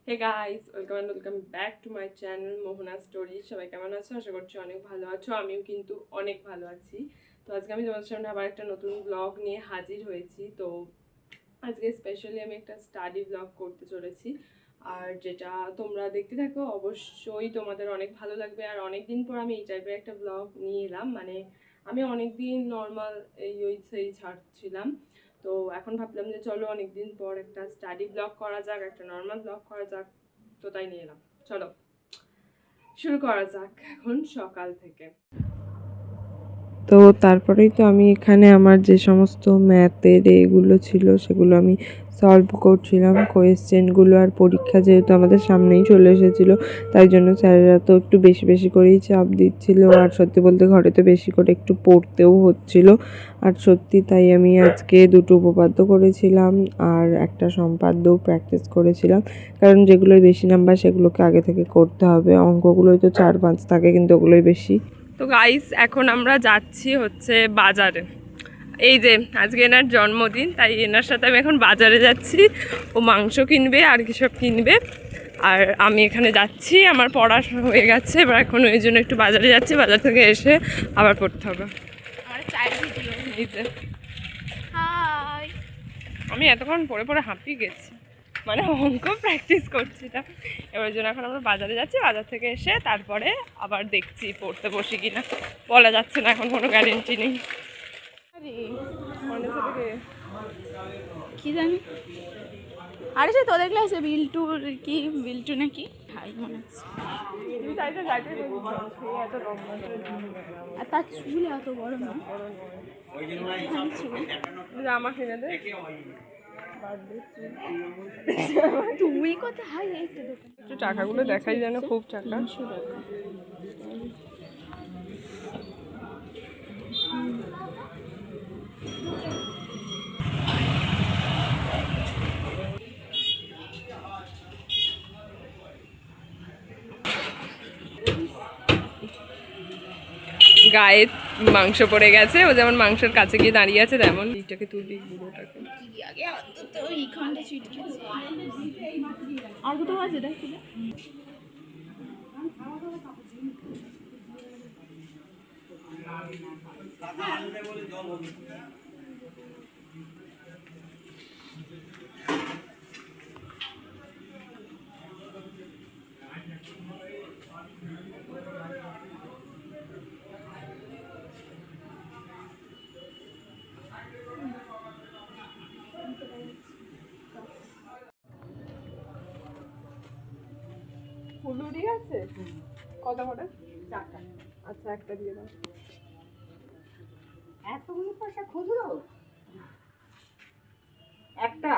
Hey guys, welcome back to my channel Mohona story. সবাই কেমন আছো? আশা করছি অনেক ভালো আছো। আমিও কিন্তু অনেক ভালো আছি। তো আজকে আমি তোমাদের সামনে আবার একটা নতুন ব্লগ নিয়ে হাজির হয়েছি। তো আজকে স্পেশালি আমি একটা স্টাডি ব্লগ করতে চলেছি, আর যেটা তোমরা দেখতে থাকো অবশ্যই তোমাদের অনেক ভালো লাগবে। আর অনেক দিন পর আমি এই টাইপের একটা ব্লগ নিয়ে এলাম। মানে আমি অনেক দিন নর্মাল সেই ছাড়ছিলাম, তো এখন ভাবলাম যে চলো অনেকদিন পর একটা স্টাডি ব্লগ করা যাক, একটা নর্মাল ব্লগ করা যাক। তো তাই নিয়ে এলাম। চলো শুরু করা যাক এখন সকাল থেকে। তো তারপরেই তো আমি এখানে আমার যে সমস্ত ম্যাথের এগুলো ছিল সেগুলো আমি সলভ করছিলাম, কোয়েশ্চেনগুলো। আর পরীক্ষা যেহেতু আমাদের সামনেই চলে এসেছিলো, তাই জন্য স্যারেরা তো একটু বেশি বেশি করেই চাপ দিচ্ছিল। আর সত্যি বলতে ঘরে তো বেশি করে একটু পড়তেও হচ্ছিল। আর সত্যি তাই আমি আজকে 2টো উপপাদ্য করেছিলাম আর একটা সম্পাদ্যও প্র্যাকটিস করেছিলাম, কারণ যেগুলোই বেশি নাম্বার সেগুলোকে আগে থেকে করতে হবে। অঙ্কগুলোই তো 4-5 থাকে, কিন্তু ওগুলোই বেশি। তো গাইস, এখন আমরা যাচ্ছি হচ্ছে বাজারে। এই যে আজকে এনার জন্মদিন, তাই এনার সাথে আমি এখন বাজারে যাচ্ছি। ও মাংস কিনবে আর কি সব কিনবে, আর আমি এখানে যাচ্ছি। আমার পড়া হয়ে গেছে, এবার এখন ওই জন্য একটু বাজারে যাচ্ছি। বাজার থেকে এসে আবার পড়তে হবে। এই যে আমি এতক্ষণ পড়ে পড়ে হাঁপিয়ে গেছি, মানে অঙ্ক প্র্যাকটিস করছিলাম। এবার জন্য এখন আমরা বাজারে যাচ্ছি। বাজার থেকে এসে তারপরে আবার দেখছি পড়তে বসি কিনা, বলা যাচ্ছে না, এখন কোনো গ্যারেন্টি নেই। কি জানি, আরে সে তোদের ক্লাসে বিল্টুর কি বিল্টু নাকি ভাই মনে হচ্ছে। আর তার চুল এত বড় না, জামা কিনে দে। তুই কোথায়? এই তো দোকান। একটু টাকাগুলো দেখাই যেন, খুব টাকা। গায়ে মাংস পড়ে গেছে, ও যেমন মাংসের কাছে গিয়ে দাঁড়িয়ে আছে তেমন এইটাকে তুলবি, বুড়োটাকে। আর কোথাও আছে দেখ। ফুলুরি আছে কত করে? 4টা। আচ্ছা, একটা দিয়ে দাও। এতগুলো পয়সা খুচরো একটা?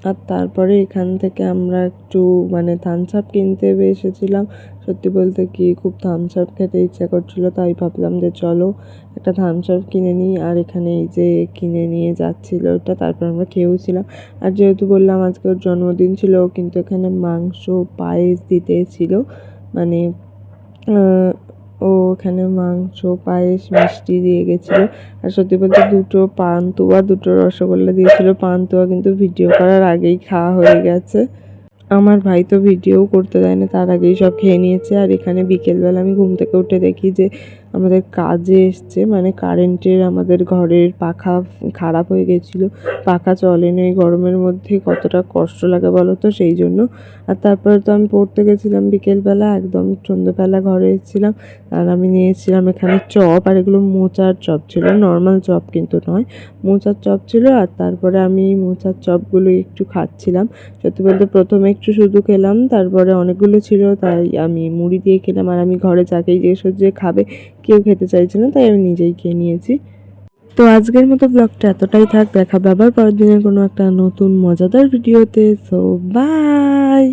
আর তারপরে এখান থেকে আমরা একটু মানে থামস আপ কিনতে এসেছিলাম। সত্যি বলতে কি, খুব থামস আপ খেতে ইচ্ছা করছিল, তাই ভাবলাম যে চলো একটা থামস আপ কিনে নিই। আর এখানে এই যে কিনে নিয়ে যাচ্ছিল ওটা, তারপর আমরা খেয়েওছিলাম। আর যেহেতু বললাম আজকে ওর জন্মদিন ছিল, কিন্তু এখানে মাংস পায়েস দিতে ছিল। মানে ও ওখানে মাংস পায়েস মিষ্টি দিয়ে গেছিলো। আর সত্যি বলতে 2টো পান্তুয়া 2টো রসগোল্লা দিয়েছিল। পান্তুয়া কিন্তু ভিডিও করার আগেই খাওয়া হয়ে গেছে। আমার ভাই তো ভিডিও করতে দেয় না, তার আগেই সব খেয়ে নিয়েছে। আর এখানে বিকেলবেলা আমি ঘুম থেকে উঠে দেখি যে আমাদের কাজে এসছে, মানে কারেন্টের আমাদের ঘরের পাখা খারাপ হয়ে গেছিলো, পাখা চলেনি। ওই গরমের মধ্যে কতটা কষ্ট লাগে বলো তো, সেই জন্য। আর তারপরে তো আমি পড়তে গেছিলাম বিকেলবেলা, একদম সন্ধ্যেবেলা ঘরে এসেছিলাম। আর আমি নিয়েছিলাম এখানে চপ, আর এগুলো মোচার চপ ছিল, নর্মাল চপ কিন্তু নয়, মোচার চপ ছিল। আর তারপরে আমি মোচার চপগুলো একটু খাচ্ছিলাম। সত্যি বলতে প্রথমে একটু শুধু খেলাম, তারপরে অনেকগুলো ছিল, তাই আমি মুড়ি দিয়ে খেলাম। আর আমি ঘরে যাকেই জিজ্ঞেস করছি যে খাবে, কেউ খেতে চাইছে না, তাই আমি নিজেই খেয়ে নিয়েছি। তো আজকের মতো ব্লগটা এতটাই থাক, দেখাবে আবার পরের দিনের কোনো একটা নতুন মজাদার ভিডিওতে। So by.